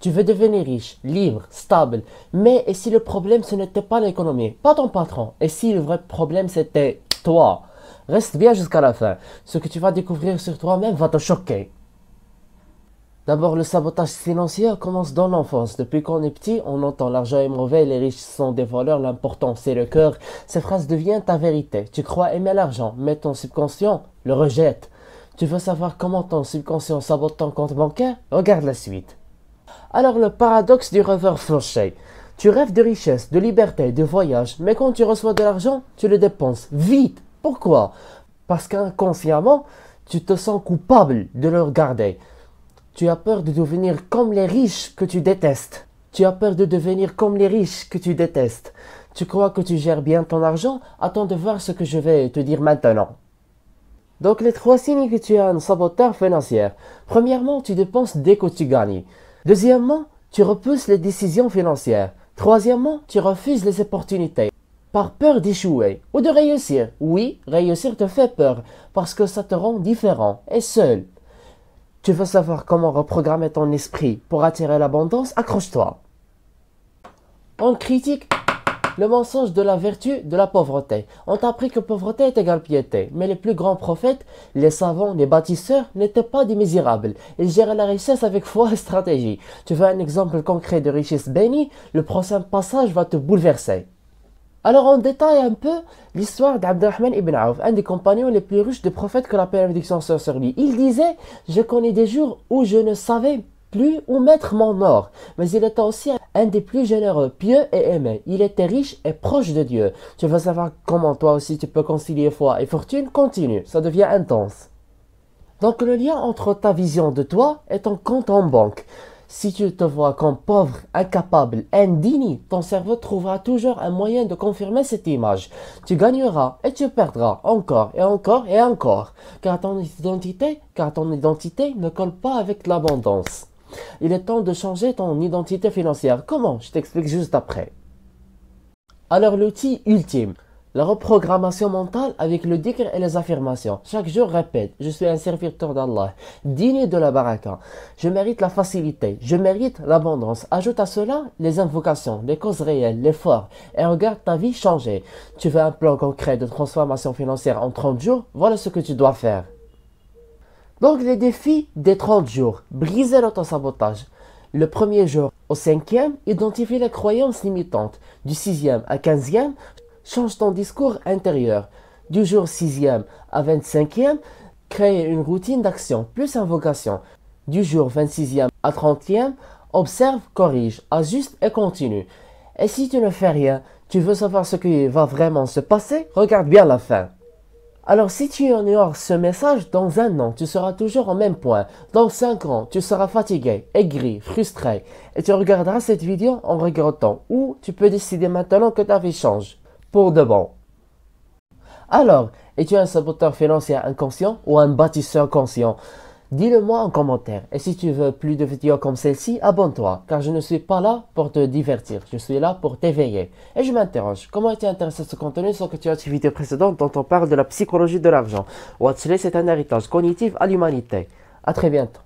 Tu veux devenir riche, libre, stable. Mais et si le problème ce n'était pas l'économie, pas ton patron? Et si le vrai problème c'était toi? Reste bien jusqu'à la fin. Ce que tu vas découvrir sur toi-même va te choquer. D'abord, le sabotage financier commence dans l'enfance. Depuis qu'on est petit, on entend l'argent est mauvais, les riches sont des voleurs, l'important c'est le cœur. Ces phrases deviennent ta vérité. Tu crois aimer l'argent, mais ton subconscient le rejette. Tu veux savoir comment ton subconscient sabote ton compte bancaire? Regarde la suite. Alors, le paradoxe du rêveur fauché. Tu rêves de richesse, de liberté, de voyage, mais quand tu reçois de l'argent, tu le dépenses vite. Pourquoi? Parce qu'inconsciemment, tu te sens coupable de le regarder. Tu as peur de devenir comme les riches que tu détestes. Tu as peur de devenir comme les riches que tu détestes. Tu crois que tu gères bien ton argent? Attends de voir ce que je vais te dire maintenant. Donc les 3 signes que tu es un saboteur financier. Premièrement, tu dépenses dès que tu gagnes. Deuxièmement, tu repousses les décisions financières. Troisièmement, tu refuses les opportunités. Par peur d'échouer ou de réussir. Oui, réussir te fait peur parce que ça te rend différent et seul. Tu veux savoir comment reprogrammer ton esprit pour attirer l'abondance? Accroche-toi. On critique le mensonge de la vertu de la pauvreté. On t'a appris que pauvreté est égale piété. Mais les plus grands prophètes, les savants, les bâtisseurs, n'étaient pas des misérables. Ils géraient la richesse avec foi et stratégie. Tu veux un exemple concret de richesse bénie? Le prochain passage va te bouleverser. Alors on détaille un peu l'histoire d'Abdurrahman ibn Auf, un des compagnons les plus riches des prophètes que la paix et la bénédiction soit sur lui. Il disait, je connais des jours où je ne savais plus où mettre mon or. Mais il était aussi un des plus généreux, pieux et aimé. Il était riche et proche de Dieu. Tu veux savoir comment toi aussi tu peux concilier foi et fortune? Continue, ça devient intense. Donc le lien entre ta vision de toi et ton compte en banque. Si tu te vois comme pauvre, incapable, indigne, ton cerveau trouvera toujours un moyen de confirmer cette image. Tu gagneras et tu perdras encore et encore et encore, car ton identité ne colle pas avec l'abondance. Il est temps de changer ton identité financière. Comment? Je t'explique juste après. Alors l'outil ultime. La reprogrammation mentale avec le dhikr et les affirmations. Chaque jour répète, je suis un serviteur d'Allah, digne de la baraka. Je mérite la facilité, je mérite l'abondance. Ajoute à cela les invocations, les causes réelles, l'effort et regarde ta vie changer. Tu veux un plan concret de transformation financière en 30 jours? Voilà ce que tu dois faire. Donc les défis des 30 jours. Briser l'autosabotage. Le premier jour au 5e, identifie les croyances limitantes. Du 6e à 15e, change ton discours intérieur. Du jour 6e à 25e, crée une routine d'action plus invocation. Du jour 26e à 30e, observe, corrige, ajuste et continue. Et si tu ne fais rien, tu veux savoir ce qui va vraiment se passer? Regarde bien la fin. Alors si tu ignores ce message, dans 1 an, tu seras toujours au même point. Dans 5 ans, tu seras fatigué, aigri, frustré. Et tu regarderas cette vidéo en regrettant. Ou tu peux décider maintenant que ta vie change. Pour de bon. Alors, es-tu un saboteur financier inconscient ou un bâtisseur conscient? Dis-le-moi en commentaire. Et si tu veux plus de vidéos comme celle-ci, abonne-toi. Car je ne suis pas là pour te divertir. Je suis là pour t'éveiller. Et je m'interroge. Comment es-tu intéressé à ce contenu sans que tu aies une vidéo précédente dont on parle de la psychologie de l'argent? Watchlist c'est un héritage cognitif à l'humanité. À très bientôt.